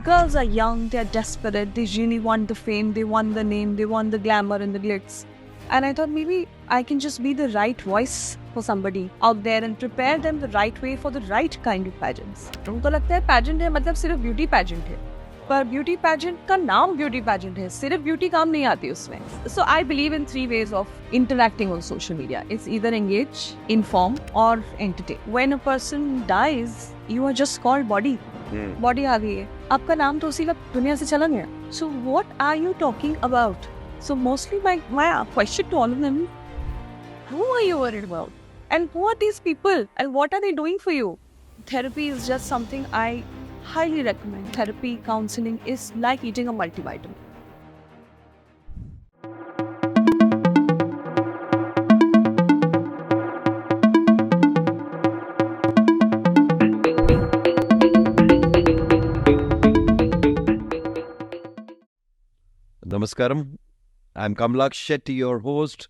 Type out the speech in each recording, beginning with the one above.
girls are young, they're desperate, they really want the fame, they want the name, they want the glamour and the glitz. And I thought maybe I can just be the right voice for somebody out there and prepare them the right way for the right kind of pageants. उनको लगता है pageant है मतलब सिर्फ beauty pageant है, पर beauty pageant का नाम beauty pageant है, सिर्फ beauty काम नहीं आती उसमें. So I believe in 3 ways of interacting on social media. It's either engage, inform, or entertain. When a person dies, you are just called body. Body आ गई है, आपका नाम तो उसी वक्त दुनिया से चला गया. So what are you talking about? So mostly my question to all of them, who are you worried about? And who are these people? And what are they doing for you? Therapy is just something I highly recommend. Therapy, counseling is like eating a multivitamin. Namaskaram. I'm Kamlaksh Shetty, your host,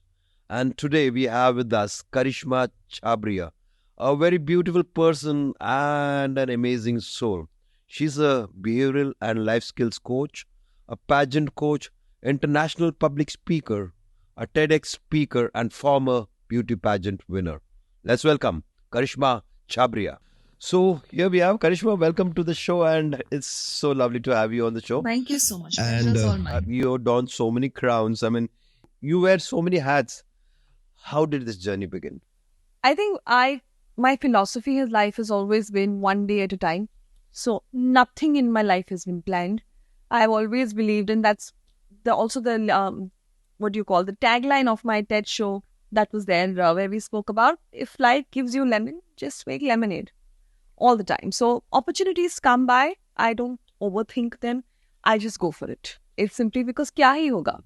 and today we have with us Karishma Chhabria, a very beautiful person and an amazing soul. She's a behavioral and life skills coach, a pageant coach, international public speaker, a TEDx speaker, and former beauty pageant winner. Let's welcome Karishma Chhabria. So here we have Karishma. Welcome to the show, and it's so lovely to have you on the show. Thank you so much. And Pleasure's all mine. you donned so many crowns. I mean, you wear so many hats. How did this journey begin? I think my philosophy in life has always been one day at a time. So nothing in my life has been planned. I've always believed, and that's the tagline of my TED show that was there where we spoke about, if life gives you lemon, just make lemonade. All the time. So opportunities come by, I don't overthink them. I just go for it. It's simply because kya hi hoga.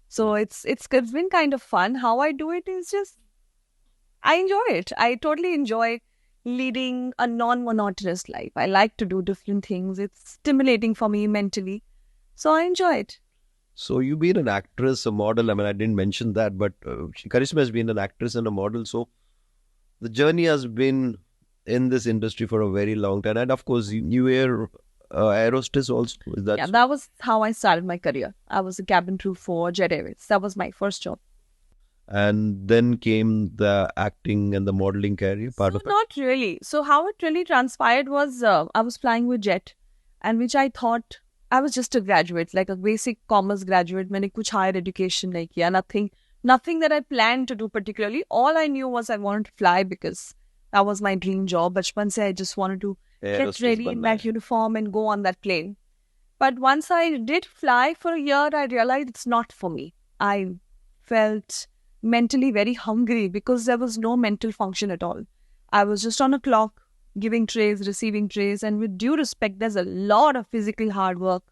So it's been kind of fun. How I do it is just, I enjoy it. I totally enjoy leading a non-monotonous life. I like to do different things. It's stimulating for me mentally. So I enjoy it. So you've been an actress, a model. I mean, I didn't mention that, but Karishma has been an actress and a model. So the journey has been in this industry for a very long time. And of course, you were aerostess also. Is that Yeah, that was how I started my career. I was a cabin crew for Jet Airways. That was my first job. And then came the acting and the modeling career part of it? Not really. So how it really transpired was I was flying with Jet, and which I thought I was just a graduate, like a basic commerce graduate. मैंने कुछ higher education नहीं किया, nothing that I planned to do particularly. All I knew was I wanted to fly because that was my dream job. Bachpan se I just wanted to get ready in that uniform and go on that plane. But once I did fly for a year, I realized it's not for me. I felt mentally very hungry because there was no mental function at all. I was just on a clock, giving trays, receiving trays, and with due respect, there's a lot of physical hard work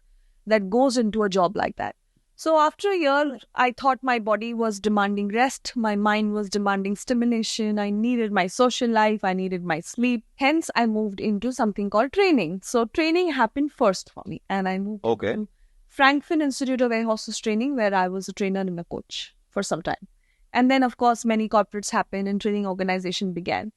that goes into a job like that. So after a year, I thought my body was demanding rest, my mind was demanding stimulation, I needed my social life, I needed my sleep. Hence, I moved into something called training. So training happened first for me, and I moved to Frank Finn Institute of Air Hostess Training, where I was a trainer and a coach for some time. And then, of course, many corporates happened and training organization began.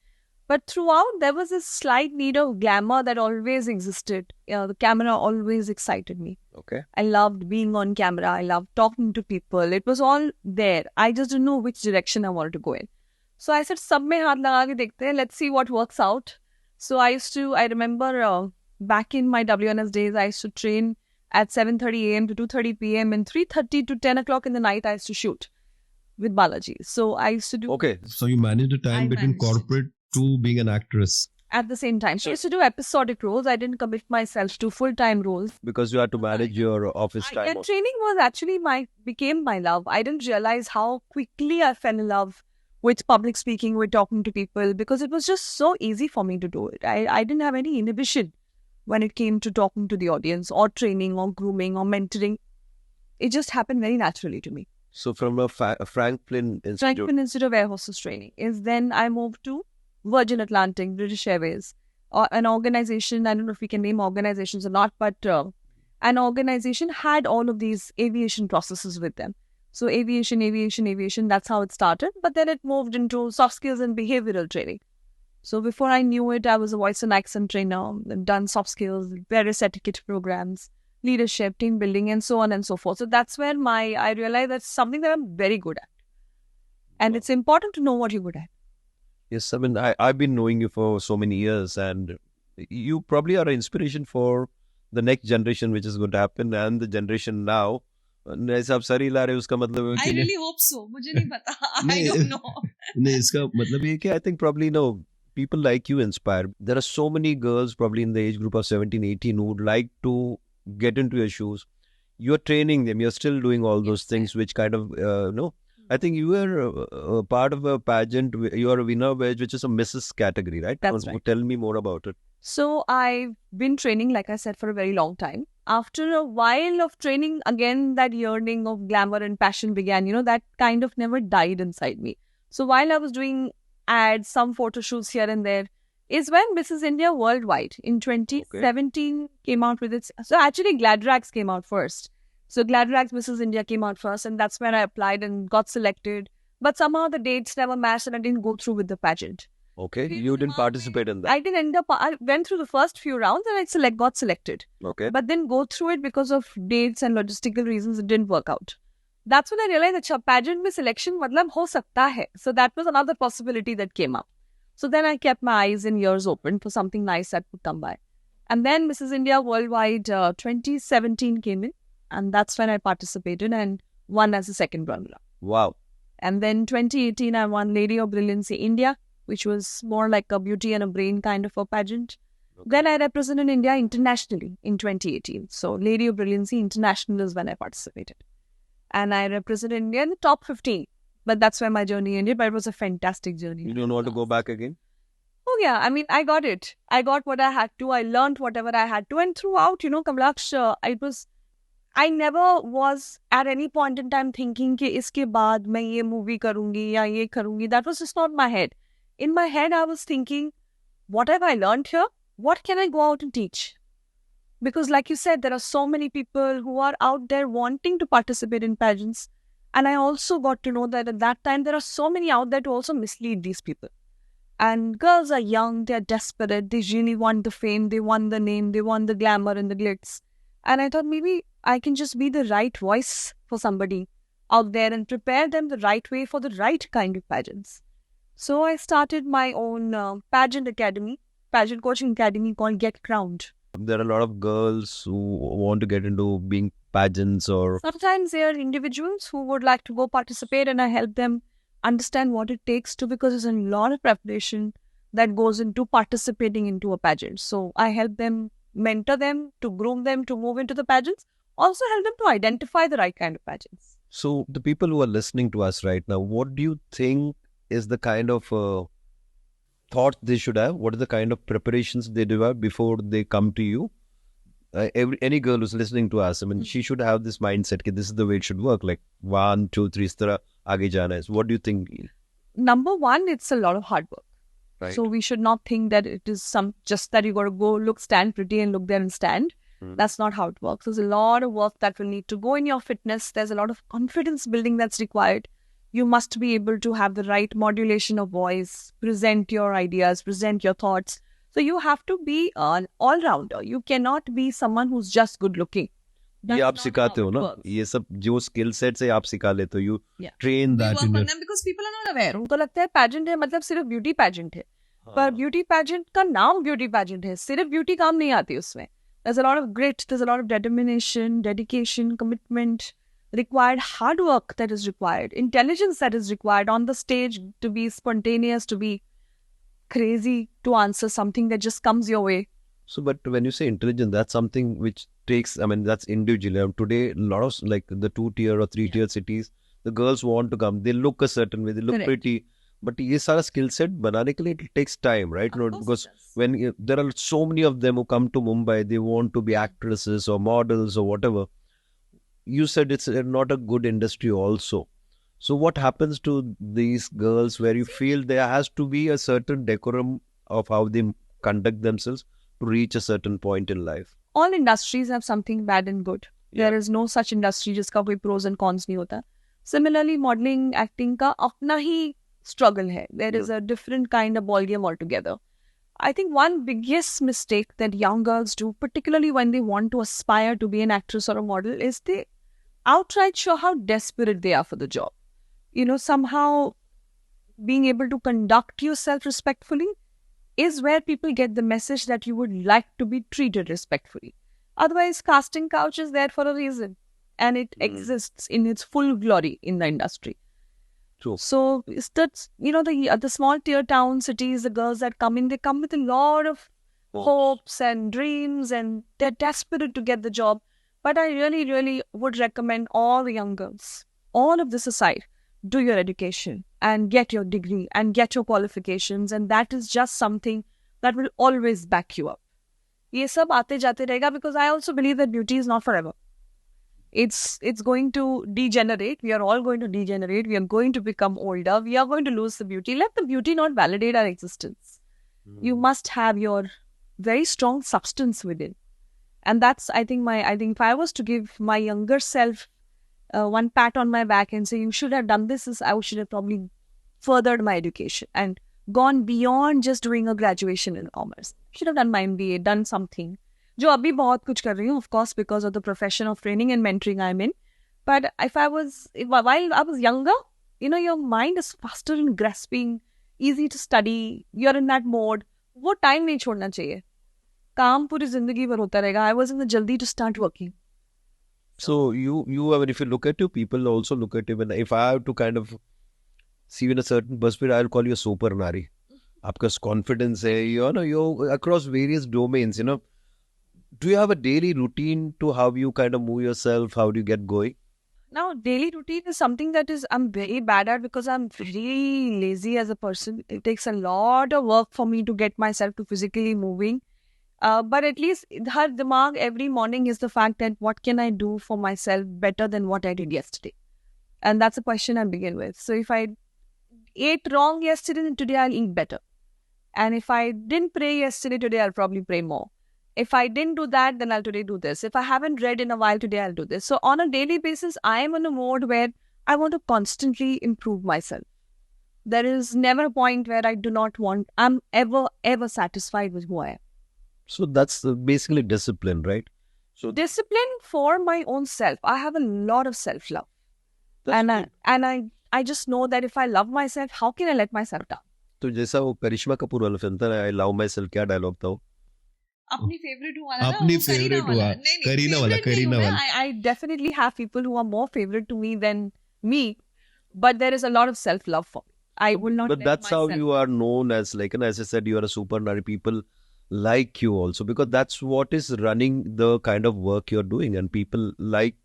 But throughout, there was a slight need of glamour that always existed. The camera always excited me. Okay. I loved being on camera. I loved talking to people. It was all there. I just didn't know which direction I wanted to go in. So I said, "Sab mein haath laga ke dekhte hain. Let's see what works out." So I remember back in my WNS days, I used to train at 7:30 a.m. to 2:30 p.m. and 3:30 to 10 o'clock in the night, I used to shoot with Balaji. So I used to do... Okay. So you managed the time between corporate to being an actress. At the same time. So I used to do episodic roles. I didn't commit myself to full-time roles. Because you had to manage your office time. And training was actually became my love. I didn't realize how quickly I fell in love with public speaking, with talking to people, because it was just so easy for me to do it. I didn't have any inhibition when it came to talking to the audience or training or grooming or mentoring. It just happened very naturally to me. So from a Frank Finn Institute. Frank Finn Institute of Air Hostess Training. Then I moved to Virgin Atlantic, British Airways, an organization, I don't know if we can name organizations or not, but an organization had all of these aviation processes with them. So aviation, that's how it started. But then it moved into soft skills and behavioral training. So before I knew it, I was a voice and accent trainer, done soft skills, various etiquette programs, leadership, team building, and so on and so forth. So that's where I realized that's something that I'm very good at. And it's important to know what you're good at. Yes, I mean, I've been knowing you for so many years, and you probably are an inspiration for the next generation, which is going to happen, and the generation now. जैसे आप sir ही ला रहे हो उसका मतलब है I कि really hope so. मुझे नहीं पता. I नहीं, don't know. नहीं इसका मतलब ये कि I think probably no people like you inspire. There are so many girls probably in the age group of 17, 18 who would like to get into your shoes. You're training them. You're still doing all those things, which kind of no. I think you were part of a pageant. You are a winner, which is a Mrs. category, right? That's right. Tell me more about it. So I've been training, like I said, for a very long time. After a while of training, again, that yearning of glamour and passion began. That kind of never died inside me. So while I was doing ads, some photo shoots here and there, is when Mrs. India Worldwide in 2017 came out with its... So actually, Gladrax came out first. So Gladrax Mrs. India came out first, and that's when I applied and got selected. But somehow the dates never matched and I didn't go through with the pageant. Okay, you didn't participate in that. I didn't end up... I went through the first few rounds and I got selected. Okay. But then go through it because of dates and logistical reasons, it didn't work out. That's when I realized that pageant mein selection matlab ho sakta hai. So that was another possibility that came up. So then I kept my eyes and ears open for something nice that would come by. And then Mrs. India Worldwide 2017 came in. And that's when I participated and won as a second runner-up. Wow. And then 2018, I won Lady of Brilliancy India, which was more like a beauty and a brain kind of a pageant. Okay. Then I represented India internationally in 2018. So Lady of Brilliancy International is when I participated. And I represented India in the top 15. But that's where my journey ended. But it was a fantastic journey. You don't want to go back again? Oh, yeah. I mean, I got it. I got what I had to. I learned whatever I had to. And throughout, Kamlaksh, it was... I never was at any point in time thinking कि इसके बाद मैं ये movie करूँगी या ये करूँगी. That was just not my head. In my head, I was thinking, what have I learned here? What can I go out and teach? Because like you said, there are so many people who are out there wanting to participate in pageants. And I also got to know that at that time, there are so many out there to also mislead these people. And girls are young, they're desperate, they really want the fame, they want the name, they want the glamour and the glitz. And I thought maybe I can just be the right voice for somebody out there and prepare them the right way for the right kind of pageants. So I started my own pageant coaching academy called Get Crowned. There are a lot of girls who want to get into being pageants or... Sometimes there are individuals who would like to go participate and I help them understand what it takes to, because there's a lot of preparation that goes into participating into a pageant. So I help them, mentor them, to groom them, to move into the pageants. Also help them to identify the right kind of pageants. So the people who are listening to us right now, what do you think is the kind of thought they should have? What are the kind of preparations they do have before they come to you? Any girl who's listening to us, I mean, she should have this mindset that this is the way it should work. Like 1, 2, 3, is tarah aage jana hai. What do you think? Number one, it's a lot of hard work. Right. So we should not think that it is just that you got to go stand pretty and look there and stand. That's not how it works. There's a lot of work that will need to go in your fitness. There's a lot of confidence building that's required. You must be able to have the right modulation of voice, present your ideas, present your thoughts. So you have to be an all-rounder. You cannot be someone who's just good looking. ये आप सिखाते हो ना, ये सब जो skill sets है आप सिखा लेते हो. You train that in them because people are not aware. उनको लगता है pageant है मतलब सिर्फ beauty pageant है. पर beauty pageant का नाम beauty pageant है. सिर्फ beauty काम नहीं आती उसमें. There's a lot of grit, there's a lot of determination, dedication, commitment, required hard work that is required, intelligence that is required on the stage to be spontaneous, to be crazy, to answer something that just comes your way. So, but when you say intelligence, that's something which takes, I mean, that's individual. Today, a lot of like the 2-tier or 3-tier cities, the girls want to come, they look a certain way, they look pretty. But ये सारा skill set बनाने के लिए it takes time, right? Because when there are so many of them who come to Mumbai, they want to be actresses or models or whatever. You said it's not a good industry also. So what happens to these girls where you feel there has to be a certain decorum of how they conduct themselves to reach a certain point in life? All industries have something bad and good. There is no such industry जिसका कोई pros and cons नहीं होता. Similarly, modeling, acting का अपना ही struggle hai. There is a different kind of ballgame altogether. I think one biggest mistake that young girls do, particularly when they want to aspire to be an actress or a model, is they outright show how desperate they are for the job. Somehow being able to conduct yourself respectfully is where people get the message that you would like to be treated respectfully. Otherwise, casting couch is there for a reason, and it exists in its full glory in the industry. True. So it's that, the small tier town cities, the girls that come in, they come with a lot of hopes and dreams, and they're desperate to get the job. But I really, really would recommend all the young girls, all of this aside, do your education and get your degree and get your qualifications, and that is just something that will always back you up. ये सब आते जाते रहेगा, because I also believe that beauty is not forever. It's going to degenerate. We are all going to degenerate. We are going to become older. We are going to lose the beauty. Let the beauty not validate our existence. You must have your very strong substance within. And that's, I think if I was to give my younger self one pat on my back and say, you should have done this, I should have probably furthered my education and gone beyond just doing a graduation in commerce. Should have done my MBA, done something. जो अभी बहुत कुछ कर रही हूँ, of course, because of the profession of training and mentoring I'm in. But while I was younger, your mind is faster in grasping, easy to study, you're in that mode. वो time नहीं छोड़ना चाहिए. काम पूरी जिंदगी भर होता रहेगा. I was in the jaldi to start working. So you, I mean, if you look at you, people also look at you. And if I have to kind of see you in a certain perspective, I'll call you a super nari. Aapka confidence hai, you're across various domains, Do you have a daily routine to how you kind of move yourself? How do you get going? Now, daily routine is something that I'm very bad at, because I'm very lazy as a person. It takes a lot of work for me to get myself to physically moving. But at least her dimag every morning is the fact that what can I do for myself better than what I did yesterday? And that's a question I begin with. So if I ate wrong yesterday, then today I'll eat better. And if I didn't pray yesterday, today I'll probably pray more. If I didn't do that, then I'll today do this. If I haven't read in a while, today I'll do this. So on a daily basis, I am in a mode where I want to constantly improve myself. There is never a point where I'm ever satisfied with who I am. So that's basically discipline, right? So discipline for my own self. I have a lot of self-love. And I just know that if I love myself, how can I let myself down? तो जैसा वो करिश्मा कपूर वाला film था, I love myself, क्या dialogue था वो? अपनी favourite हुआ ना, अपनी फेवरेट हुआ, करीना वाला. I definitely have people who are more favorite to me than me, but there is a lot of self-love for me. I will not. But that's how you are known as, like, and as I said, you are a super nari. People like you also because that's what is running the kind of work you're doing, and people like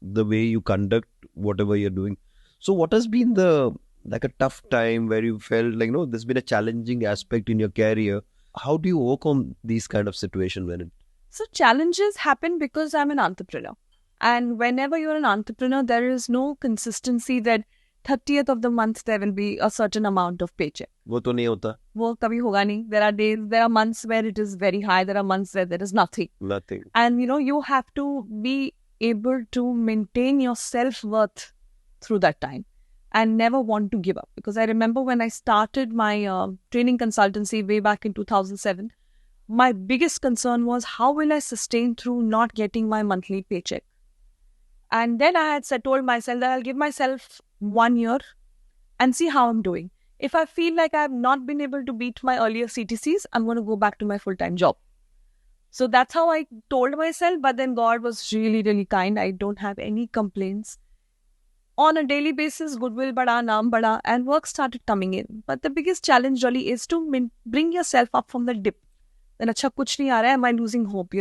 the way you conduct whatever you're doing. So what has been a tough time where you felt like, there's been a challenging aspect in your career? How do you overcome these kind of situations So challenges happen because I'm an entrepreneur. And whenever you're an entrepreneur, there is no consistency that 30th of the month there will be a certain amount of paycheck. वो तो नहीं होता. वो कभी होगा नहीं. There are months where it is very high. There are months where there is nothing. And you have to be able to maintain your self-worth through that time and never want to give up. Because I remember when I started my training consultancy way back in 2007, my biggest concern was how will I sustain through not getting my monthly paycheck? And then I had told myself that I'll give myself 1 year and see how I'm doing. If I feel like I have not been able to beat my earlier CTCs, I'm going to go back to my full-time job. So that's how I told myself. But then God was really, really kind. I don't have any complaints. On a daily basis, goodwill bada, naam bada, and work started coming in. But the biggest challenge really is to bring yourself up from the dip. Then acha kuch nahi aa raha hai, am I losing hope,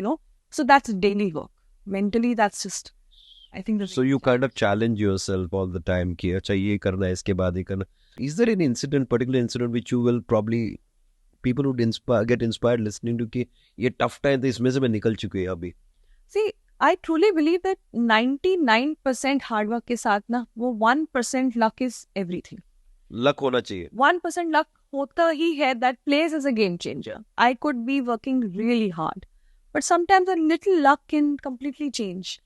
So that's daily work. Mentally, that's just, I think. So you kind of challenge yourself all the time. Ki, acha, ye karna hai, iske baad ye karna. Is there any particular incident which you will probably, people would get inspired listening to ki, ye tough time tha, isme se main nikal chuki hai abhi? See, I truly believe that 99% hard work के साथ ना वो 1% luck is everything. Luck होना चाहिए. 1% luck होता ही है that plays as a game changer. I could be working really hard, but sometimes a little luck can completely change.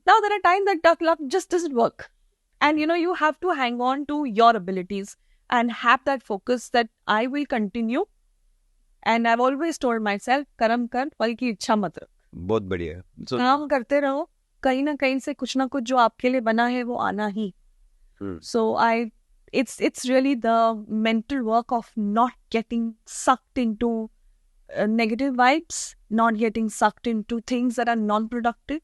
Now there are times that luck just doesn't work, and you have to hang on to your abilities. and have that focus that I will continue. And I've always told myself, कर्म कर, फल की इच्छा मत रख. बहुत बढ़िया है. So काम करते रहो, कहीं ना कहीं से कुछ ना कुछ जो आपके लिए बना है वो आना ही. So it's really the mental work of not getting sucked into negative vibes, not getting sucked into things that are non-productive.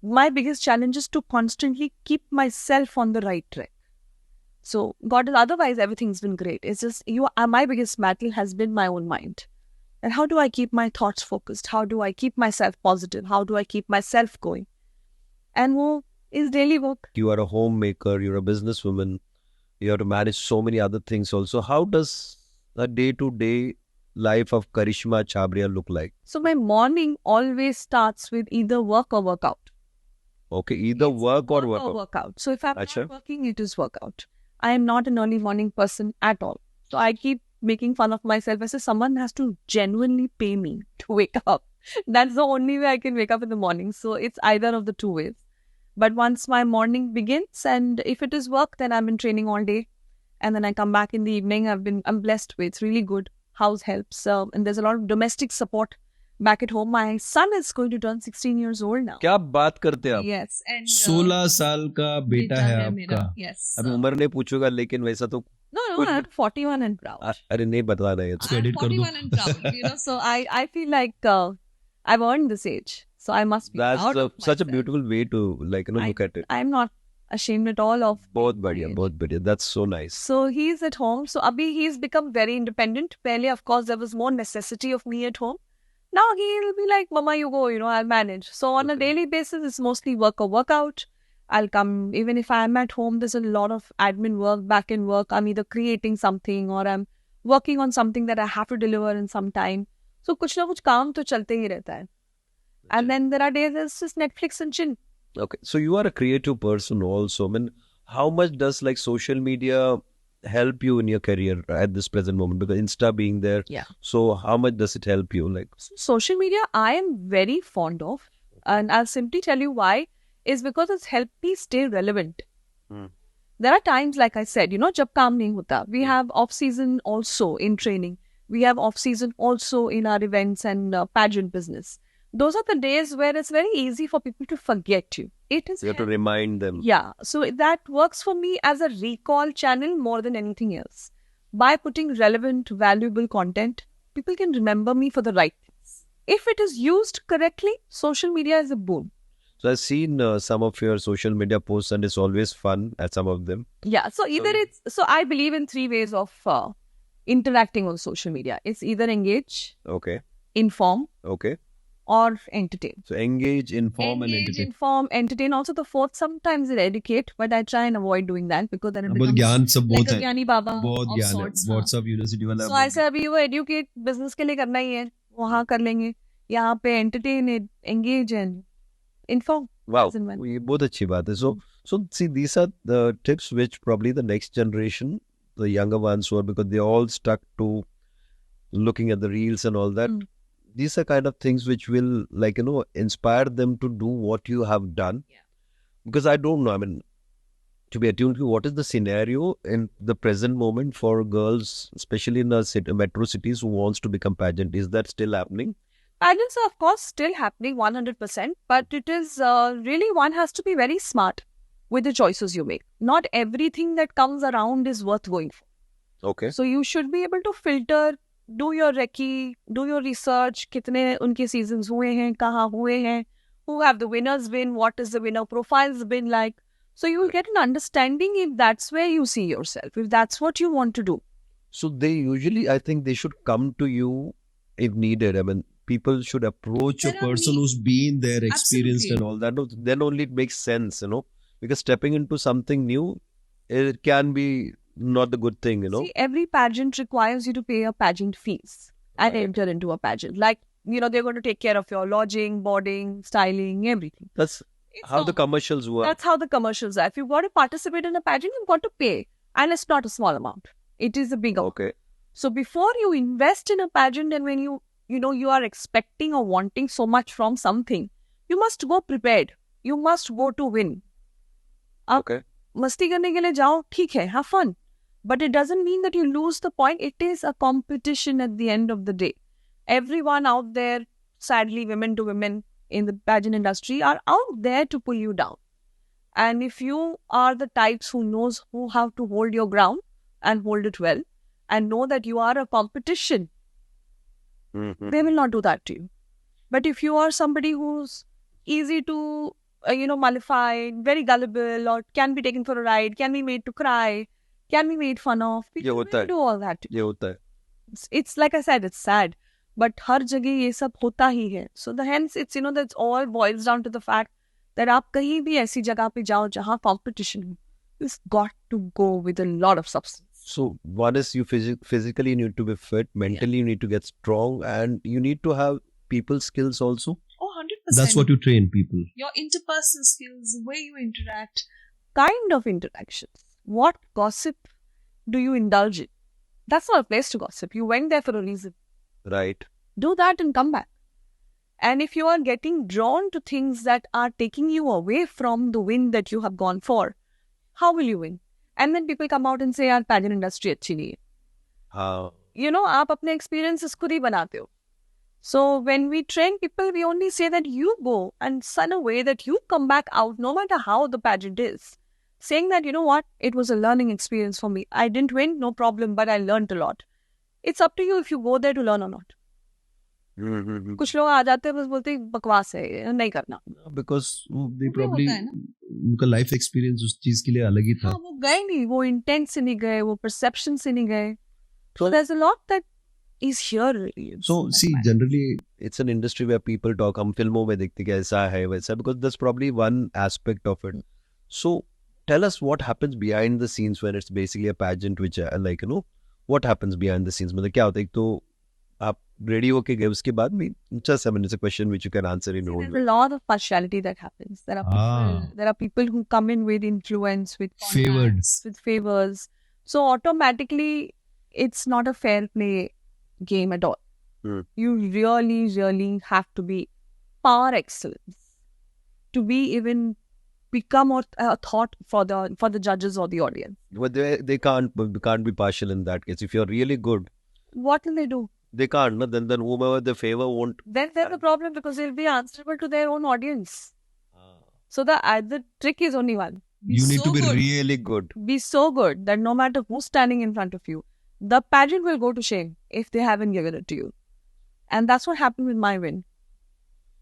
My biggest challenge is to constantly keep myself on the right track. So otherwise everything's been great. It's just my biggest battle has been my own mind. And how do I keep my thoughts focused? How do I keep myself positive? How do I keep myself going? And wo is daily work. You are a homemaker, you're a businesswoman, you have to manage so many other things also. How does a day-to-day life of Karishma Chhabria look like? So my morning always starts with either work or workout. Okay, either It's work or work workout. So if I'm Acha. not working, it is workout. I am not an early morning person at all. So I keep making fun of myself. I say someone has to genuinely pay me to wake up. That's the only way I can wake up in the morning. So it's either of the two ways. But once my morning begins, and if it is work, then I'm in training all day. And then I come back in the evening. I'm blessed with, it's really good. House helps. And there's a lot of domestic support back at home. My son is going to turn 16 years old now. क्या बात करते हैं आप? Yes. And 16 साल का बेटा है आपका. Yes. अभी उम्र नहीं पूछूंगा, लेकिन वैसा तो No, I'm 41 and proud. अरे नहीं बताना है. उसको edit कर दो. 41 and proud. So I feel like I've earned this age. So I must be That's proud of such a myself. beautiful way to look at it. I'm not ashamed at all of बहुत my बढ़िया, age. बहुत बढ़िया. That's so nice. So he's at home. So Abhi, he's become very independent. Earlier, of course, there was more necessity of me at home. Now he'll be like, Mama, you go, I'll manage. So on a daily basis, it's mostly work or workout. I'll come, even if I'm at home, there's a lot of admin work, back-end work. I'm either creating something or I'm working on something that I have to deliver in some time. So कुछ ना कुछ काम तो चलते ही रहता है. And then there are days it's just Netflix and chill. Okay, so you are a creative person also. I mean, how much does social media help you in your career at this present moment? Because Insta being there, Yeah. so how much does it help you? So social media, I am very fond of. And I'll simply tell you why. Is because it's helped me stay relevant. There are times, like I said, jab kaam nahi hota. We have off-season also in training. We have off-season also in our events and pageant business. Those are the days where it's very easy for people to forget you. It is You have to remind them. Yeah, so that works for me as a recall channel more than anything else. By putting relevant, valuable content, people can remember me for the right things. If it is used correctly, social media is a boon. So I've seen some of your social media posts and it's always fun at some of them. Yeah, so I believe in three ways of interacting on social media. It's either engage, Okay. inform, Okay. or entertain. So engage, inform and Engage, entertain. inform, entertain. Also the fourth, sometimes it educate, but I try and avoid doing that because then it बहुत becomes ज्ञान सब बहुत like a है. ज्ञानी बाबा बहुत of ज्ञान है. sorts, हाँ. व्हाट्सएप यूनिवर्सिटी वाला. So I say अभी वो educate business के लिए करना ही है, वहाँ कर लेंगे. यहाँ पे entertain, engage and inform. Wow, as and when. ये बहुत अच्छी बात है. So see, these are the tips which probably the next generation, the younger ones who are, because they all stuck to looking at the reels and all that. These are kind of things which will inspire them to do what you have done. Yeah. Because I don't know, I mean, to be attuned to what is the scenario in the present moment for girls, especially in metro cities who wants to become pageant. Is that still happening? Pageants are of course still happening 100%, but it is really one has to be very smart with the choices you make. Not everything that comes around is worth going for. Okay. So you should be able to filter, do your recce, do your research, kitne unke seasons hue hain, kahan hue hain, who have the winners been, what is the winner profiles been like. So you will get an understanding if that's where you see yourself, if that's what you want to do. So they usually, I think they should come to you if needed. I mean, people should approach a person who's been there, experienced and all that. No, then only it makes sense, because stepping into something new, it can be not the good thing, See, every pageant requires you to pay a pageant fees and enter into a pageant. Like, they're going to take care of your lodging, boarding, styling, everything. That's how the commercials work. That's how the commercials are. If you've got to participate in a pageant, you've got to pay. And it's not a small amount. It is a big amount. Okay. So before you invest in a pageant and when you are expecting or wanting so much from something, you must go prepared. You must go to win. Okay. मस्ती करने के लिए जाओ, ठीक है, have fun. But it doesn't mean that you lose the point. It is a competition at the end of the day. Everyone out there, sadly, women to women in the pageant industry are out there to pull you down. And if you are the types who knows who how to hold your ground and hold it well and know that you are a competition, they will not do that to you. But if you are somebody who's easy to, mollify, very gullible, or can be taken for a ride, can be made to cry, can be made fun of, people will do all that. ये होता है. It's like I said, it's sad. But हर जगह ये सब होता ही है. So the hence it's, that's all boils down to the fact that आप कहीं भी ऐसी जगह पे जाओ जहाँ competition हो. You've got to go with a lot of substance. So one is you physically you need to be fit, mentally you need to get strong, and you need to have people skills also. Oh, 100%. That's what you train people. Your interpersonal skills, the way you interact. Kind of interactions. What gossip do you indulge in? That's not a place to gossip. You went there for a reason. Right. Do that and come back. And if you are getting drawn to things that are taking you away from the win that you have gone for, how will you win? And then people come out and say, यार pageant industry अच्छी नहीं है. हाँ. आप अपने experiences खुद ही बनाते हो. So when we train people, we only say that you go and in a way that you come back out, no matter how the pageant is, saying that, what, it was a learning experience for me. I didn't win, no problem, but I learned a lot. It's up to you if you go there to learn or not. कुछ लोग आ जाते हैं बस बोलते हैं बकवास है नहीं करना. Because they वो भी probably होता है ना. उनका लाइफ एक्सपीरियंस उस चीज के लिए अलग ही था. हाँ, वो गए नहीं, वो इंटेंट से नहीं गए, वो परसेप्शन से नहीं गए. So there's a lot that is here really. So see, generally it's an industry where people talk, हम फिल्मों में देखते कि ऐसा है वैसा, because that's probably one aspect of it. So tell us what happens behind the scenes when it's basically a pageant, which what happens behind the scenes. मतलब क्या होता है? एक तो आप ready होके गए, उसके बाद भी just it's a question which you can answer in your own There's way. a lot of partiality that happens. There are people who come in with influence, with Favored. contacts, with favors. So automatically, it's not a fair play game at all. You really, really have to be par excellence to be even become a thought for the judges or the audience. But they can't be partial in that case. If you're really good, what will they do? they can't. No? Then whomever they favor won't. Then there's a problem because they'll be answerable to their own audience. So the trick is only one. you need so to be good. really good. Be so good that no matter who's standing in front of you, the pageant will go to shame if they haven't given it to you. And that's what happened with my win.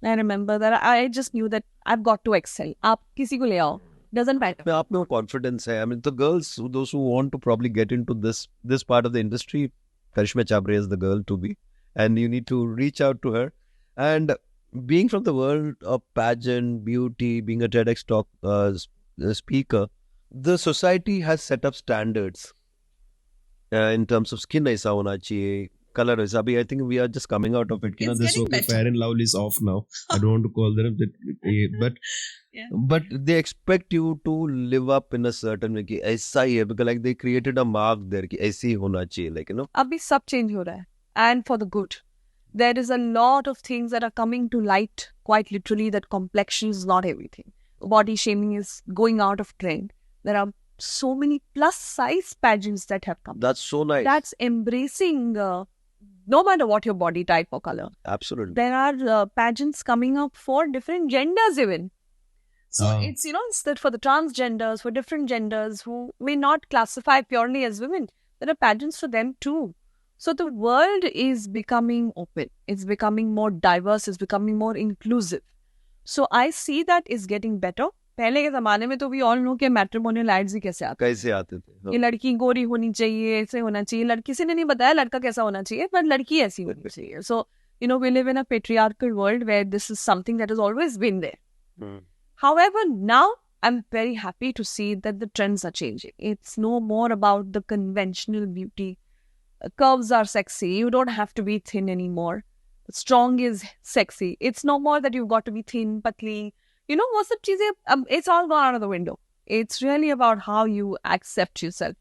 I remember that I just knew that I've got to excel. आप किसी को ले आओ. Doesn't matter. आप में वो confidence है. I mean, the girls, those who want to probably get into this part of the industry, Karishma Chabria is the girl to be, and you need to reach out to her. And being from the world of pageant, beauty, being a TEDx talk speaker, the society has set up standards in terms of skin ऐसा होना चाहिए, color ऐसा. अभी I think we are just coming out of it. It's This getting okay, better. Fair and Lovely is off now. I don't want to call them that, but they expect you to live up in a certain way कि ऐसा ही है, because like they created a mark there कि ऐसे ही होना चाहिए, अभी सब change हो रहा है. And for the good. There is a lot of things that are coming to light, quite literally, that complexion is not everything. Body shaming is going out of trend. There are so many plus size pageants that have come. That's so nice. That's embracing no matter what your body type or color. Absolutely. There are pageants coming up for different genders even. So it's, it's that for the transgenders, for different genders who may not classify purely as women, there are pageants for them too. So the world is becoming open. It's becoming more diverse. It's becoming more inclusive. So I see that is getting better. पहले के ज़माने में तो we all know कि matrimonial ads ही कैसे आते थे. ये लड़की गोरी होनी चाहिए, ऐसे होना चाहिए. लड़की से नहीं बताया लड़का कैसा होना चाहिए, पर लड़की ऐसी होनी चाहिए. So we live in a patriarchal world where this is something that has always been there. However, now I'm very happy to see that the trends are changing. It's no more about the conventional beauty. Curves are sexy. You don't have to be thin anymore. Strong is sexy. It's no more that you've got to be thin, patli. What's the cheese? It's all gone out of the window. It's really about how you accept yourself.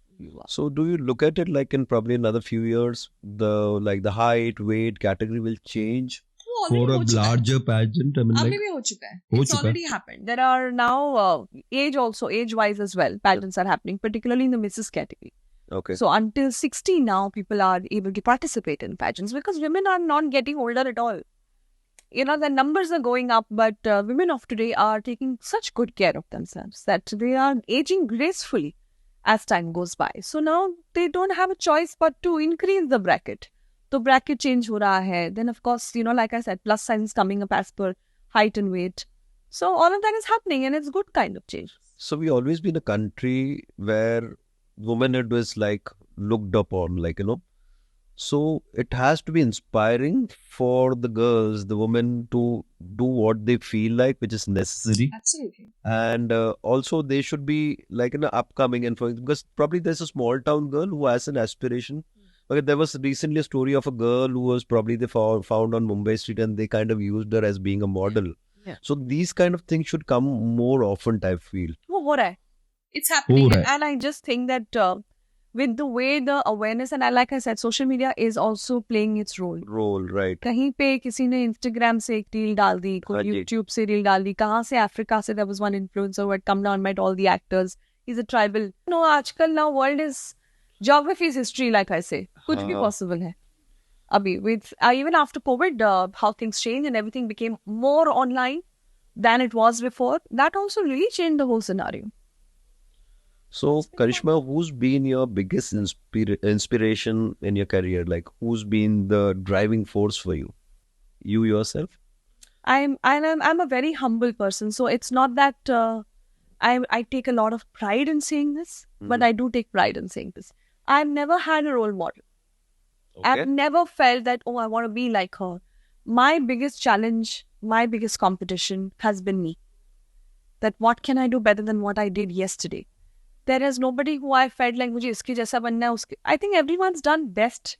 So do you look at it like in probably another few years, the height, weight category will change? For a larger pageant, I mean, अभी भी हो चुका है. It's already happened. There are now age-wise as well. Pageants are happening, particularly in the Mrs. category. Okay. So until 60 now, people are able to participate in pageants because women are not getting older at all. You know, the numbers are going up, but women of today are taking such good care of themselves that they are aging gracefully as time goes by. So now they don't have a choice but to increase the bracket. So bracket change ho raha hai. Then of course, you know, like I said, plus signs coming up as per height and weight. So all of that is happening and it's good kind of change. So we always been a country where womanhood was like looked upon, like, you know. So it has to be inspiring for the girls, the women to do what they feel like, which is necessary. Absolutely. And also they should be like in the upcoming and for because probably there's a small town girl who has an aspiration. Okay, there was recently a story of a girl who was probably they found on Mumbai street and they kind of used her as being a model. Yeah. So these kind of things should come more often, I feel. वो हो रहा है. It's happening. Right. And I just think that with the way the awareness and like I said, social media is also playing its role. Role, right. कहीं पे किसी ने Instagram से एक रील डाल दी, कोई हाँ जी. YouTube से रील डाल दी, कहाँ से Africa से there was one influencer who had come down, met all the actors. He's a tribal. No, आजकल now world is geography is history, like I say. कुछ भी हाँ. possible है. अभी with even after COVID, how things changed and everything became more online than it was before. That also really changed the whole scenario. So, Karishma, who's been your biggest inspiration in your career? Like, who's been the driving force for you? You yourself? I'm a very humble person, so it's not that I take a lot of pride in saying this, but I do take pride in saying this. I've never had a role model. I've never felt that, oh, I want to be like her. My biggest challenge, my biggest competition has been me. That what can I do better than what I did yesterday? There is nobody who I felt like मुझे इसके जैसा बनना है उसके. I think everyone's done best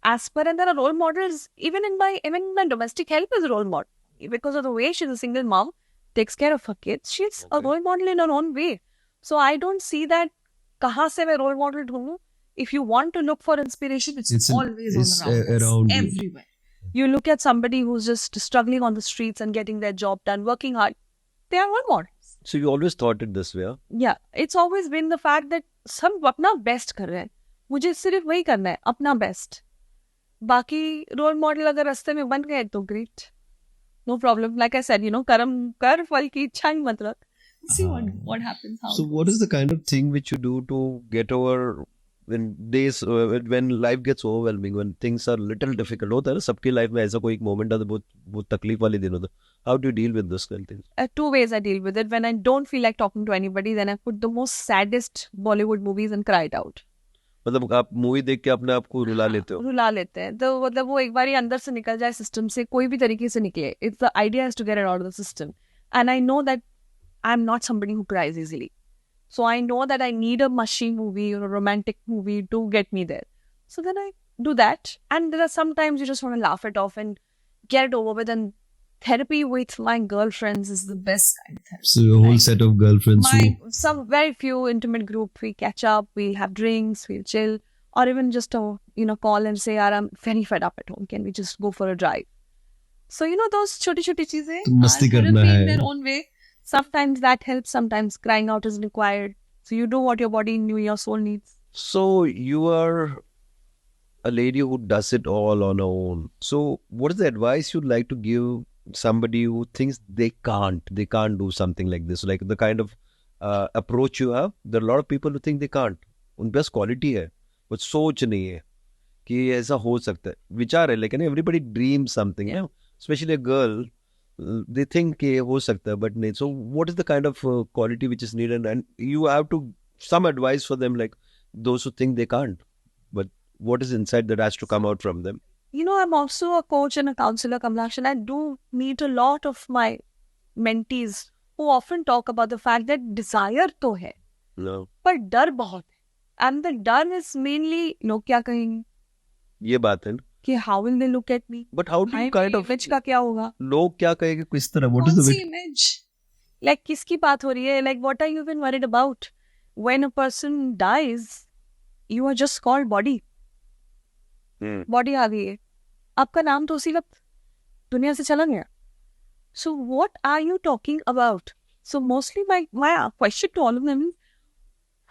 as per, and there are role models even in my domestic help is a role model because of the way she's a single mom, takes care of her kids. She's a role model in her own way. So I don't see that कहाँ से मैं role model ढूंढूं. If you want to look for inspiration, it's always all around us, you. everywhere. You look at somebody who's just struggling on the streets and getting their job done, working hard. They are role models. So you always thought it this way, huh? Yeah, it's always been the fact that सब अपना best कर रहे हैं. मुझे सिर्फ वही करना है, अपना best. बाकी role model अगर रास्ते में बन गए तो great. No problem. Like I said, you know, कर्म कर फल की इच्छा ही मत रख. See what happens. How So what is the kind of Thing which you do to get over when days when life gets overwhelming, when things are little difficult होता है ना सबकी लाइफ में ऐसा कोई एक मोमेंट आता है बहुत तकलीफ वाले दिन होता है. How do you deal with this kind of things? Two ways I deal with it. When I don't feel like talking to anybody, then I put the most saddest Bollywood movies and cry it out. मतलब आप movie देख के अपने आप को रुला लेते हो? रुला लेते हैं तो मतलब वो एक बार ही अंदर से निकल जाए सिस्टम से कोई भी तरीके से निकले. It's the idea is to get it out of the system. And I know that I'm not somebody who cries easily. So I know that I need a mushy movie or a romantic movie to get me there. So then I do that. And there are sometimes you just want to laugh it off and get it over with. And therapy with my girlfriends is the best kind of therapy. So your whole set of girlfriends Some very few intimate group. We catch up, we'll have drinks, we'll chill. Or even just call and say, I'm very fed up at home. Can we just go for a drive? So, those choti cheezein मस्ती therapy करना in है. their own way. Sometimes that helps, sometimes crying out is required. So you do what your body and your soul needs. So you are a lady who does it all on her own. So what is the advice you'd like to give somebody who thinks they can't do something like this? Like the kind of approach you have, there are a lot of people who think they can't. उनके पास quality है, but सोच नहीं है कि ऐसा हो सकता है. विचार है लेकिन everybody dreams something, yeah. Especially a girl. They think कि हो सकता है, but नहीं. So what is the kind of quality which is needed? And you have to some advice for them, like those who think they can't, but what is inside that has to come out from them? I'm also a coach and a counselor, Kamlaksh, and I do meet a lot of my mentees who often talk about the fact that desire तो है, No. पर डर बहुत है. And the डर is mainly लोग क्या कहेंगे? ये बात है ना. कि how will they look at me? But how do you kind of image का क्या होगा? लोग क्या कहेंगे किस तरह? What is the What's way? the image? Like किसकी बात हो रही है? Like what are you even worried about? When a person dies, you are just called body. Body आ गई है. आपका नाम तो उसी वक्त दुनिया से चला गया. So what are you talking about? So mostly my question to all of them is,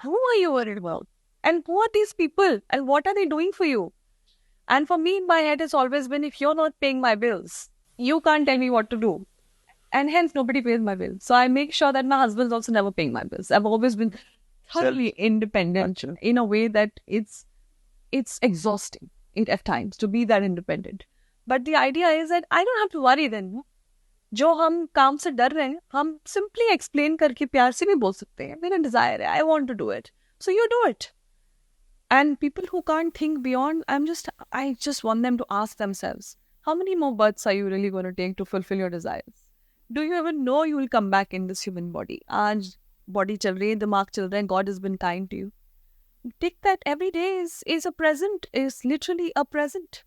who are you worried about? And who are these people? And what are they doing for you? And for me, in my head, it's always been, if you're not paying my bills, you can't tell me what to do. And hence, nobody pays my bills. So I make sure that my husband's also never paying my bills. I've always been thoroughly independent in a way that it's exhausting at times to be that independent. But the idea is that I don't have to worry then. जो हम काम से डर रहे हैं, हम simply explain करके प्यार से भी बोल सकते हैं. मेरा desire है, I want to do it. So you do it. And people who can't think beyond, I just want them to ask themselves, how many more births are you really going to take to fulfill your desires? Do you even know you will come back in this human body? आज body चल रही है, दिमाग चल रहा है, God has been kind to you. Take that every day is a present, is literally a present.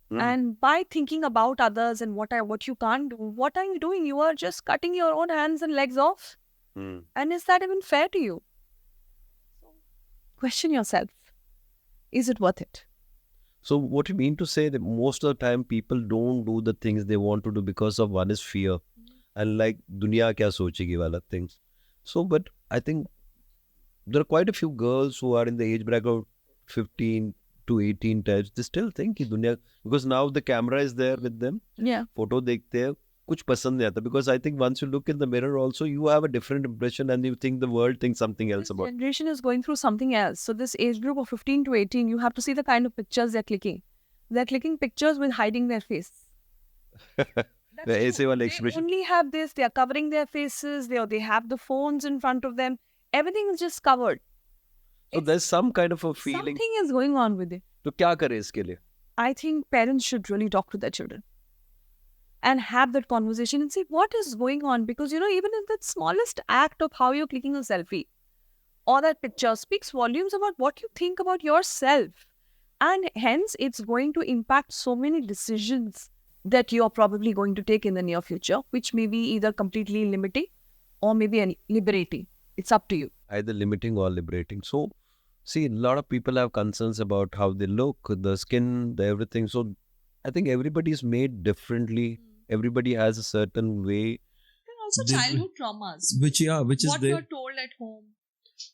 And by thinking about others and what you can't do, what are you doing? You are just cutting your own hands and legs off. And is that even fair to you? Question yourself. Is it worth it? So what you mean to say that most of the time people don't do the things they want to do because of one is fear and like dunya kya sochegi wala things. So but I think there are quite a few girls who are in the age bracket of 15 to 18 types. They still think ki dunya, because now the camera is there with them. Yeah. Photo dekhte hai, kuch pasand nahi aata, because I think once you look in the mirror also you have a different impression and you think the world thinks something else about. This generation is going through something else. So this age group of 15 to 18, you have to see the kind of pictures they're clicking. They're clicking pictures with hiding their face. ऐसे वाला They expression. only have this, they are covering their faces, they have the phones in front of them. Everything is just covered. So there's some kind of a feeling. Something is going on with it. तो क्या करे इसके लिए? I think parents should really talk to their children and have that conversation and see what is going on. Because, even in that smallest act of how you're clicking a selfie or that picture speaks volumes about what you think about yourself. And hence, it's going to impact so many decisions that you're probably going to take in the near future, which may be either completely limiting or maybe liberating. It's up to you. Either limiting or liberating. So, see, a lot of people have concerns about how they look, the skin, the everything. So, I think everybody is made differently. Everybody has a certain way. There are also This- childhood traumas. which is What there. you're told at home.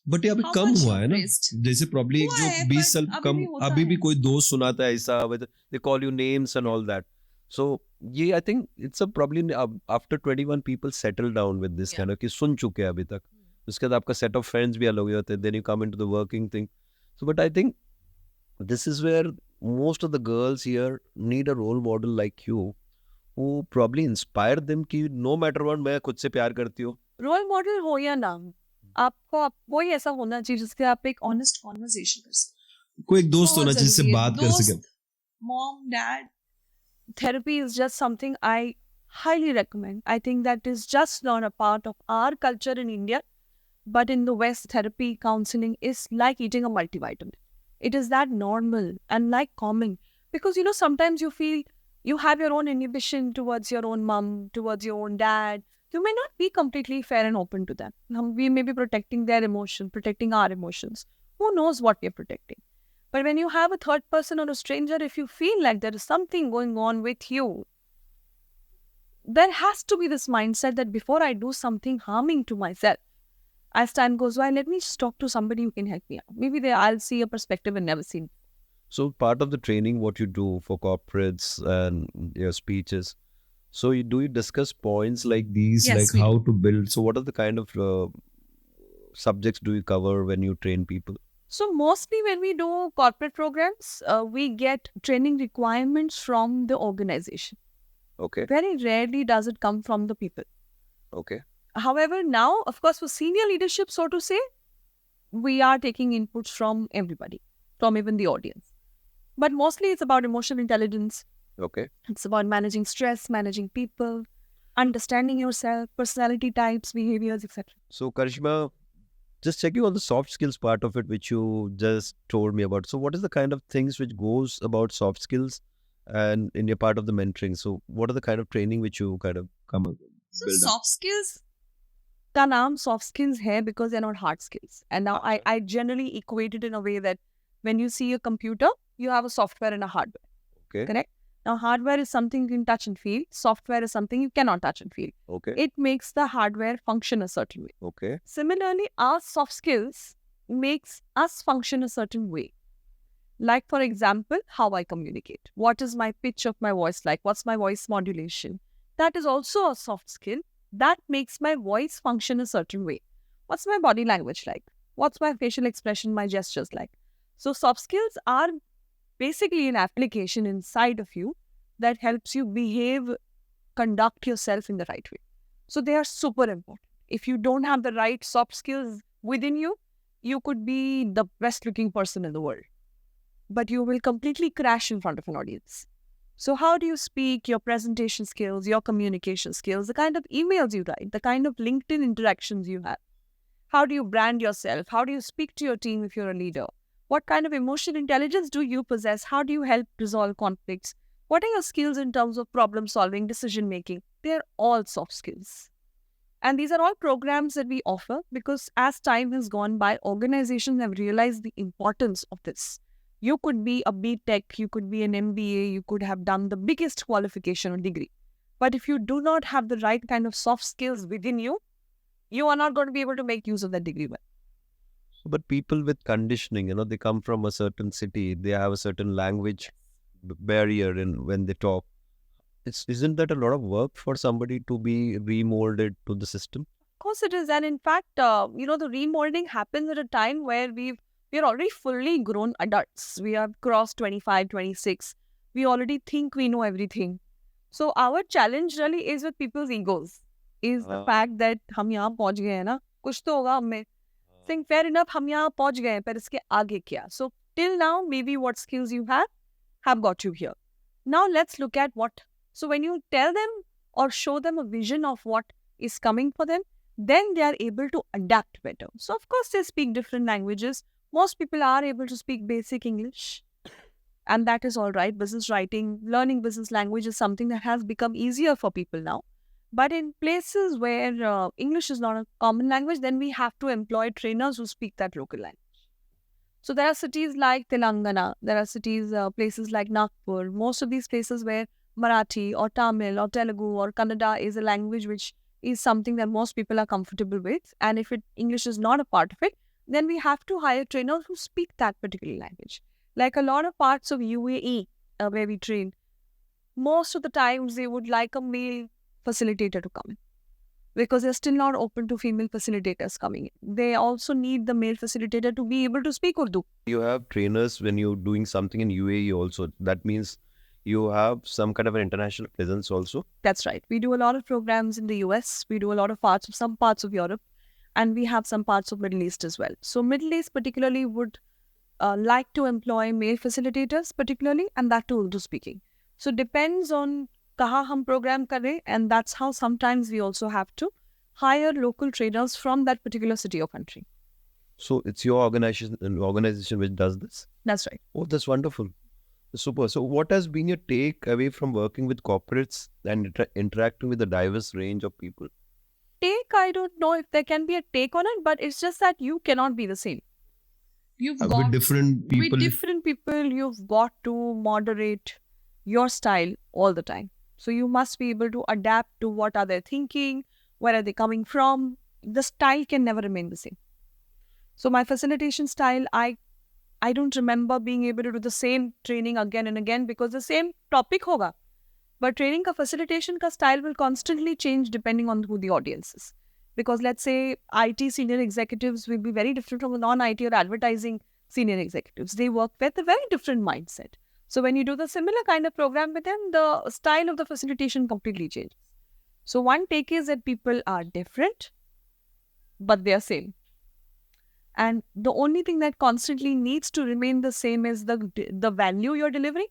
But ये अभी How come much हुआ है ना, raised? जैसे probably हुआ जो है, 20 साल but अभी कम, भी होता अभी भी है। कोई दोस्त सुनाता है ऐसा, they call you names and all that. So, I think it's a probably after 21 people settle down with this kind of कि सुन चुके हैं अभी तक. उसके बाद आपका set of friends भी अलग हो जाते हैं. Then you come into the working thing. So, but I think this is where most of the girls here need a role model like you who probably inspire them कि no matter what मैं खुद से प्यार करती हूँ. Role model हो या ना, आपको कोई ऐसा होना चाहिए जिससे आप एक Honest conversation कर सकते कोई एक दोस्त बहुत होना चाहिए जिससे जरूरी है। बात कर सके. दोस्त, mom, dad. therapy is just something I highly recommend. I think that is just not a part of our culture in India, but in the West, therapy counseling is like eating a multivitamin. It is that normal and like common, because sometimes you feel you have your own inhibition towards your own mom, towards your own dad. You may not be completely fair and open to them. We may be protecting their emotion, protecting our emotions. Who knows what we are protecting? But when you have a third person or a stranger, if you feel like there is something going on with you, there has to be this mindset that before I do something harming to myself, as time goes by, let me just talk to somebody who can help me out. Maybe I'll see a perspective I've never seen. So part of the training, what you do for corporates and your speeches, so do you discuss points like these, Yes, like we how to build? So what are the kind of subjects do you cover when you train people? So mostly when we do corporate programs, we get training requirements from the organization. Okay, Very rarely does it come from the people. okay. However, now, of course, for senior leadership, so to say, we are taking inputs from everybody, from even the audience. But mostly it's about emotional intelligence. Okay. It's about managing stress, managing people, understanding yourself, personality types, behaviors, etc. So Karishma, just checking on the soft skills part of it, which you just told me about. So what is the kind of things which goes about soft skills and in your part of the mentoring? So what are the kind of training which you kind of come up with? So Build up. soft skills. का नाम soft skills है because they're not hard skills. And now I generally equate it in a way that when you see a computer, you have a software and a hardware. Okay. Correct? Now, hardware is something you can touch and feel. Software is something you cannot touch and feel. Okay. It makes the hardware function a certain way. Okay. Similarly, our soft skills, makes us function a certain way. Like, for example, how I communicate. What is my pitch of my voice like? What's my voice modulation? That is also a soft skill that makes my voice function a certain way. What's my body language like? What's my facial expression, my gestures like? So soft skills are basically an application inside of you that helps you behave, conduct yourself in the right way. So they are super important. If you don't have the right soft skills within you, you could be the best looking person in the world, but you will completely crash in front of an audience. So how do you speak, your presentation skills, your communication skills, the kind of emails you write, the kind of LinkedIn interactions you have? How do you brand yourself? How do you speak to your team if you're a leader? What kind of emotional intelligence do you possess? How do you help resolve conflicts? What are your skills in terms of problem solving, decision making? They're all soft skills. And these are all programs that we offer because as time has gone by, organizations have realized the importance of this. You could be a B.Tech, you could be an MBA, you could have done the biggest qualification or degree. But if you do not have the right kind of soft skills within you, you are not going to be able to make use of that degree well. But people with conditioning, they come from a certain city, they have a certain language barrier in when they talk. Isn't that a lot of work for somebody to be remolded to the system? Of course it is. And in fact, the remolding happens at a time where we're already fully grown adults. We have crossed 25, 26. We already think we know everything. So our challenge really is with people's egos. Is the fact that हम यहाँ पहुँच गए हैं ना, कुछ तो होगा हमें. Saying fair enough, हम यहाँ पहुँच गए हैं, पर इसके आगे क्या? So till now, maybe what skills you have got you here. Now let's look at what. So when you tell them or show them a vision of what is coming for them, then they are able to adapt better. So of course they speak different languages. Most people are able to speak basic English. And that is all right. Business writing, learning business language is something that has become easier for people now. But in places where English is not a common language, then we have to employ trainers who speak that local language. So there are cities like Telangana, there are places like Nagpur, most of these places where Marathi or Tamil or Telugu or Kannada is a language which is something that most people are comfortable with. And if English is not a part of it, then we have to hire trainers who speak that particular language. Like a lot of parts of UAE where we train, most of the times they would like a male facilitator to come in because they're still not open to female facilitators coming in. They also need the male facilitator to be able to speak Urdu. You have trainers when you're doing something in UAE also. That means you have some kind of an international presence also. That's right. We do a lot of programs in the US. We do a lot of some parts of Europe, and we have some parts of Middle East as well. So Middle East particularly would like to employ male facilitators particularly, and that too Urdu speaking. So depends on kaha hum program kare, and that's how sometimes we also have to hire local trainers from that particular city or country. So it's your organization which does this? That's right. Oh, that's wonderful. Super. So what has been your take away from working with corporates and interacting with a diverse range of people? I don't know if there can be a take on it, but it's just that you cannot be the same. With different people, you've got to moderate your style all the time. So you must be able to adapt to what are they thinking, where are they coming from. The style can never remain the same. So my facilitation style, I don't remember being able to do the same training again and again because the same topic hoga. But training ka facilitation ka style will constantly change depending on who the audience is. Because let's say IT senior executives will be very different from non-IT or advertising senior executives. They work with a very different mindset. So when you do the similar kind of program with them, the style of the facilitation completely changes. So one take is that people are different, but they are same. And the only thing that constantly needs to remain the same is the value you're delivering.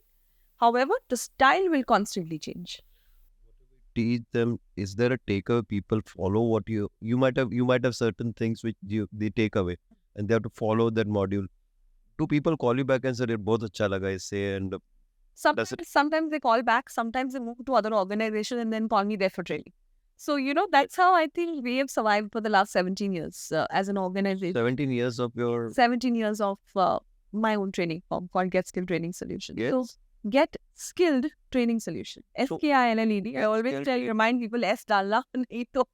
However, the style will constantly change. Teach them, is there a takeaway? People follow what you might have certain things which they take away and they have to follow that module. Do people call you back and say, "Bahut acha laga isse," and sometimes they call back, sometimes they move to other organizations and then call me there for training. So, that's how I think we have survived for the last 17 years as an organization. 17 years of your... 17 years of my own training firm called Get Skilled Training Solution. Yes. So, Get Skilled Training Solution. SKILLED. I always remind people S dalna nahi to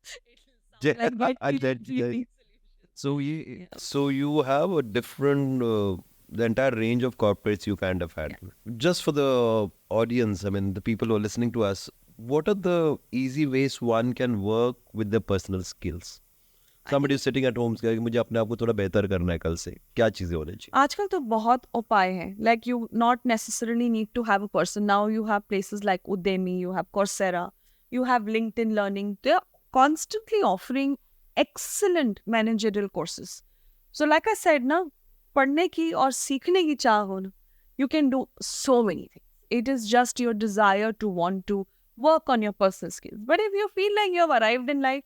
So you have a different, the entire range of corporates you kind of had. Just for the audience, I mean, the people who are listening to us, what are the easy ways one can work with their personal skills? Somebody is sitting at home, saying, मुझे अपने आप को थोड़ा बेहतर करना है कल से. क्या चीजें होने चाहिए? आजकल तो बहुत उपाय हैं. Like you not necessarily need to have a person. Now you have places like Udemy, you have Coursera, you have LinkedIn Learning. They're constantly offering excellent managerial courses. So like I said, ना पढ़ने की और सीखने की चाह हो ना, you can do so many things. It is just your desire to want to work on your personal skills. But if you feel like you have arrived in life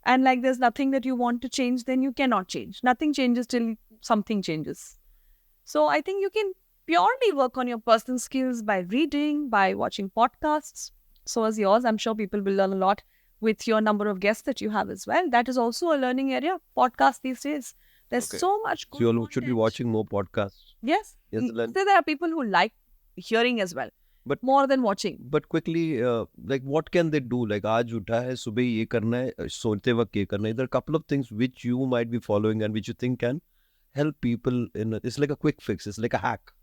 and like there's nothing that you want to change, then you cannot change. Nothing changes till something changes. So I think you can purely work on your personal skills by reading, by watching podcasts. So as yours, I'm sure people will learn a lot with your number of guests that you have as well. That is also a learning area, podcast these days. There's Okay. so much good So you should be content. watching more podcasts. Yes. Yes, So Len. there are people who like hearing as well. But- more than watching. But quickly, like what can they do? Like आज उठा है सुबह ये करना है सोते वक्त ये करना है. There are a couple of things which you might be following and which you think can help people in. It's like a quick fix. It's like a hack.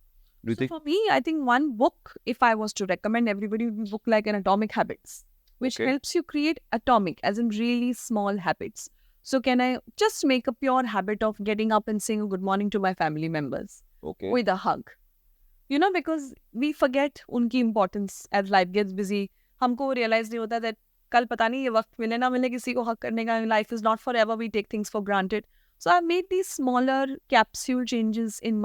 Do you So think? for me, I think one book, if I was to recommend everybody, would be a book like an Atomic Habits, which Okay. helps you create atomic, as in really small habits. So can I just make a pure habit of getting up and saying a good morning to my family members Okay. with a hug? You know, because we forget उनकी importance as life gets busy. हमको realize नहीं होता that कल पता नहीं ये वक्त मिले ना मिले किसी को हक करने का. Life is not forever. We take things for granted. So I've made these smaller capsule changes in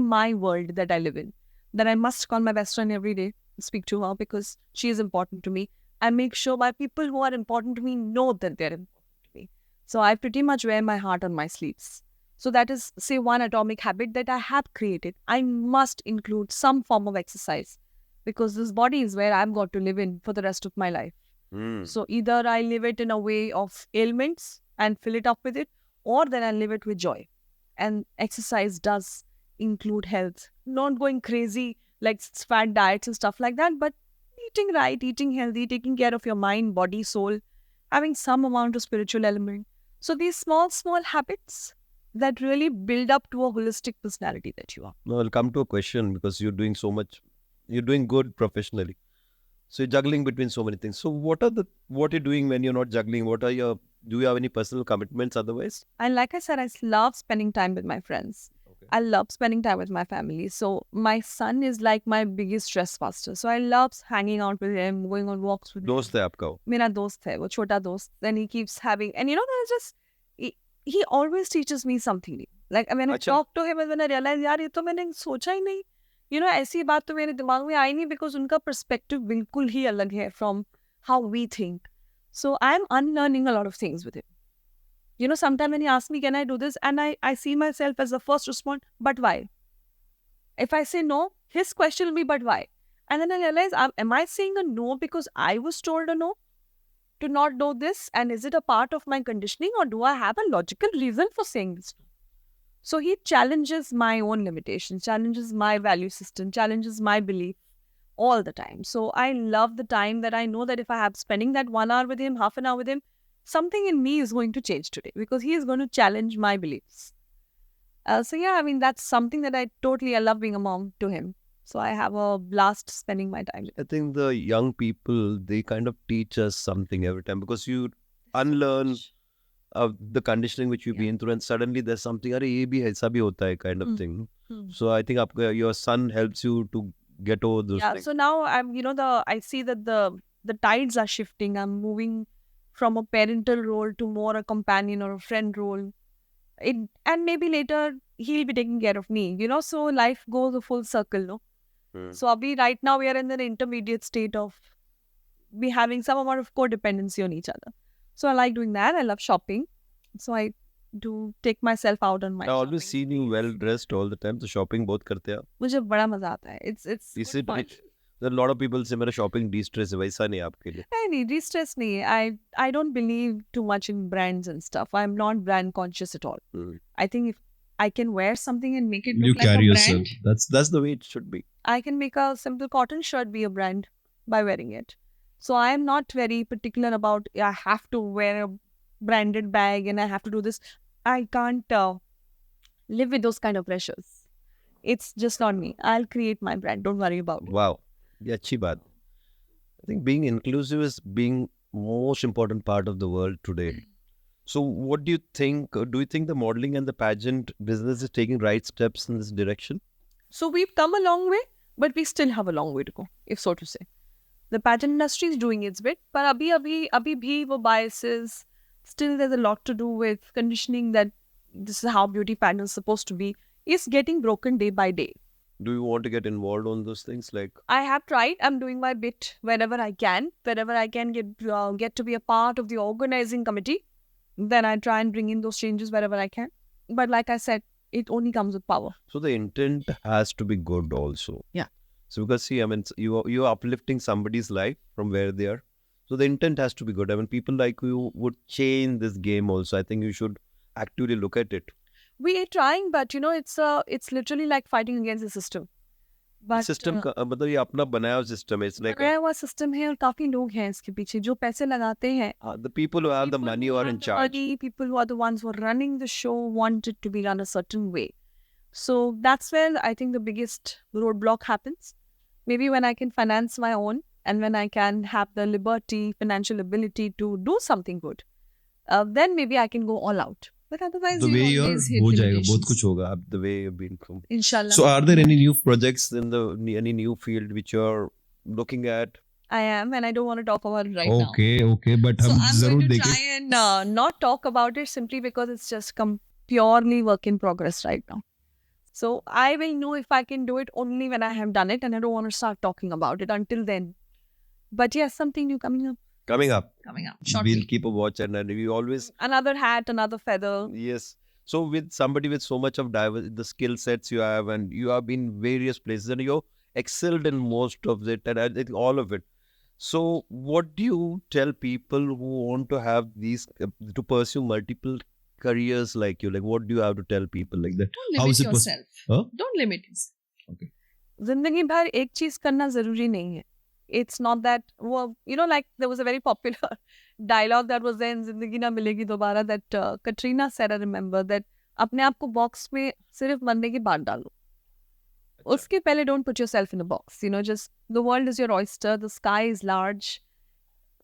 my world that I live in. That I must call my best friend every day, speak to her because she is important to me. I make sure my people who are important to me know that they're important to me. So I pretty much wear my heart on my sleeves. So that is, say, one atomic habit that I have created. I must include some form of exercise because this body is where I've got to live in for the rest of my life. Hmm. So either I live it in a way of ailments and fill it up with it, or then I live it with joy. And exercise does include health. Not going crazy like fad diets and stuff like that, but eating right, eating healthy, taking care of your mind, body, soul, having some amount of spiritual element. So these small habits that really build up to a holistic personality that you are. Now I'll come to a question because you're doing so much. You're doing good professionally. So you're juggling between so many things. So what you're doing when you're not juggling? Do you have any personal commitments otherwise? And like I said, I love spending time with my friends. Okay. I love spending time with my family. So my son is like my biggest stress buster. So I love hanging out with him, going on walks with him. दोस्त है आपका वो? मेरा दोस्त है, वो छोटा दोस्त. Then he keeps having, and you know, there's just, he always teaches me something new. Like when I अच्छा. talk to him and when I realize, यार ये तो मैंने सोचा ही नहीं. You know, ऐसी बात तो मेरे दिमाग में आई नहीं because उनका perspective बिल्कुल ही अलग है from how we think. So I'm unlearning a lot of things with him. You know, sometimes when he asks me, can I do this? And I see myself as the first response, but why? If I say no, his question will be, but why? And then I realize, am I saying a no because I was told a no to not do this? And is it a part of my conditioning or do I have a logical reason for saying this? So he challenges my own limitations, challenges my value system, challenges my belief all the time. So I love the time that I know that if I have spending that 1 hour with him, half an hour with him, something in me is going to change today because he is going to challenge my beliefs. So yeah, I mean, that's something that I love being a mom to him. So I have a blast spending my time with him. I think the young people, they kind of teach us something every time because you unlearn the conditioning which you've been through and suddenly there's something, अरे ये भी ऐसा भी होता है kind of thing. So I think your son helps you to get over those things. So now I'm, I see that the tides are shifting. I'm moving from a parental role to more a companion or a friend role. And maybe later he'll be taking care of me, so life goes a full circle, no? So right now we are in an intermediate state of we having some amount of codependency on each other. So I like doing that. I love shopping. So I do take myself out on my I always shopping seen you sprees. well dressed all the time. So shopping बहुत करते हैं आप. मुझे बड़ा मजा आता है. It's Is good it? fun. There are a lot of people say मेरा shopping de-stress है. वैसा नहीं आपके लिए. नहीं, de-stress नहीं है. I don't believe too much in brands and stuff. I'm not brand conscious at all. I think if I can wear something and make it You look like carry a yourself. brand, That's the way it should be. I can make a simple cotton shirt be a brand by wearing it. So I am not very particular about I have to wear a branded bag and I have to do this. I can't live with those kind of pressures. It's just not me. I'll create my brand. Don't worry about it. Wow. Yeah, अच्छी बात. I think being inclusive is being most important part of the world today. So what do you think? Do you think the modeling and the pageant business is taking right steps in this direction? So we've come a long way, but we still have a long way to go, if so to say. The pageant industry is doing its bit, but abhi bhi wo biases. Still, there's a lot to do with conditioning that this is how beauty pageant is supposed to be. Is getting broken day by day. Do you want to get involved on those things? Like, I have tried. I'm doing my bit wherever I can. Wherever I can get to be a part of the organizing committee, then I try and bring in those changes wherever I can. But like I said, it only comes with power. so the intent has to be good also. Yeah. So because see, I mean, you are uplifting somebody's life from where they are. So the intent has to be good. I mean, people like you would change this game also. I think you should actively look at it. We are trying, but it's literally like fighting against the system. But system का मतलब ये अपना बनाया हुआ system है. It's like बनाया हुआ system है और काफी लोग हैं इसके पीछे जो पैसे लगाते हैं. the people who have the People money who are have in the charge. money, people who are the ones who are running the show want it to be run a certain way. So that's where I think the biggest roadblock happens. Maybe when I can finance my own and when I can have the liberty, financial ability to do something good, then maybe I can go all out. But otherwise, The you way you are, always hit हो जाएगा. limitations. बहुत कुछ होगा. The way you've been from. Inshallah. So are there any new projects in the any new field which you're looking at? I am, and I don't want to talk about it right now. Okay, but So हम I'm जरूर going to देखें. try and Not talk about it simply because it's just purely work in progress right now. So I will know if I can do it only when I have done it, and I don't want to start talking about it until then. But yes, something new coming up. Coming up. coming up shortly. We'll keep a watch and we always Another hat, another feather. yes. So with somebody with so much of the skill sets you have, and you have been various places, and you excelled in most of it, and I think all of it. So what do you tell people who want to have these to pursue multiple careers like you? Like, what do you have to tell people like that? Don't How limit is it yourself. Huh? Don't limit yourself. जिंदगी भर एक चीज करना जरूरी नहीं है. It's not that, well, like there was a very popular dialogue that was there in जिंदगी ना मिलेगी दोबारा that Katrina said, I remember, that अपने आप को बॉक्स में सिर्फ मरने की बात डालो. उसके पहले don't put yourself in a box. Just the world is your oyster, the sky is large.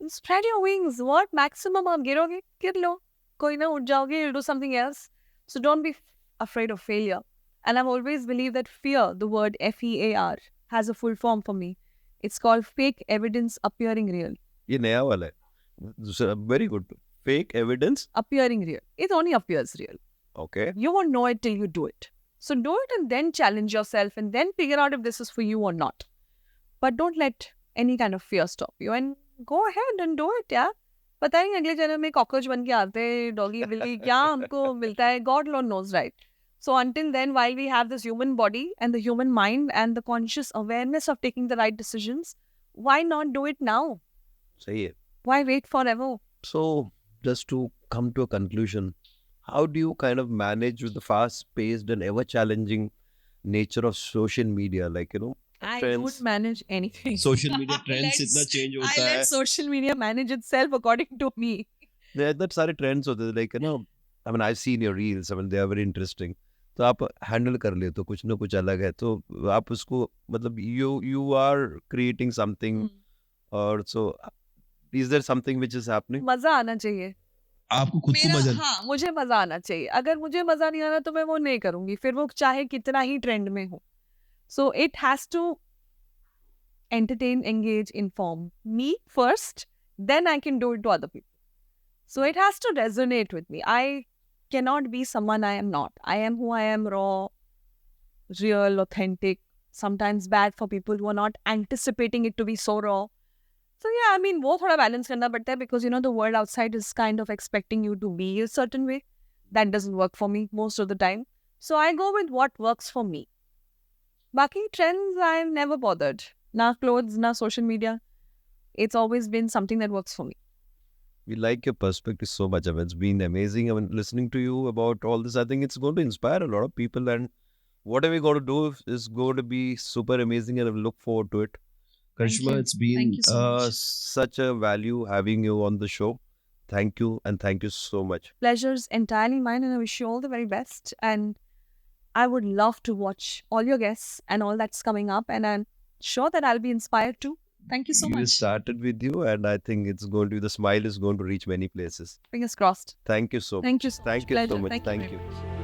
Spread your wings. What maximum आप गिरोगे गिर लो. कोई ना उठ जाओगे, you'll do something else. So don't be afraid of failure. And I've always believed that fear, the word FEAR, has a full form for me. It's called fake evidence appearing real. ये नया वाला है. Very good. Fake evidence. Appearing real. It only appears real. Okay. You won't know it till you do it. So do it and then challenge yourself and then figure out if this is for you or not. But don't let any kind of fear stop you and go ahead and do it, yeah. पता नहीं अगले जन्म में cockroach बन के आते हैं, doggy बिल्ली क्या हमको मिलता है, God alone knows, right? So until then, while we have this human body and the human mind and the conscious awareness of taking the right decisions, why not do it now? सही है. Why wait forever? So, just to come to a conclusion, how do you kind of manage with the fast-paced and ever-challenging nature of social media? Like, I trends. don't manage anything. Social media trends Let's- इतना change I होता है. let Social media manage itself according to me. There are that सारे trends होते हैं. Like, I mean, I've seen your reels. I mean, they are very interesting. तो आप handle कर लेते हो, कुछ ना कुछ अलग है, तो आप उसको मतलब you are creating something, or so is there something which is happening? मजा आना चाहिए. आपको खुद को मेरा मजा. हाँ मुझे मजा आना चाहिए. अगर मुझे मजा नहीं आना तो मैं वो नहीं करूंगी, फिर वो चाहे कितना ही ट्रेंड में हो. So it has to entertain, engage, inform me first, then I can do it to other people. So it has to resonate with me. I cannot be someone I am not. I am who I am, raw, real, authentic. Sometimes bad for people who are not anticipating it to be so raw. So yeah, I mean, वो थोड़ा balance करना पड़ता है because the world outside is kind of expecting you to be a certain way. That doesn't work for me most of the time. So I go with what works for me. Baki trends, I'm never bothered. Na clothes, na social media. It's always been something that works for me. We like your perspective so much. I mean, it's been amazing. I mean, listening to you about all this, I think it's going to inspire a lot of people, and whatever we're going to do is going to be super amazing, and I look forward to it. Karishma, you. it's been Thank you so much. Such a value having you on the show. Thank you, and thank you so much. Pleasure's entirely mine, and I wish you all the very best. And I would love to watch all your guests and all that's coming up, and I'm sure that I'll be inspired too. Thank you so We much. started with you, and I think it's going to the smile is going to reach many places. Fingers crossed. Thank you so much. Thank you so much. Thank you so Pleasure. much. Thank you Thank very you. much.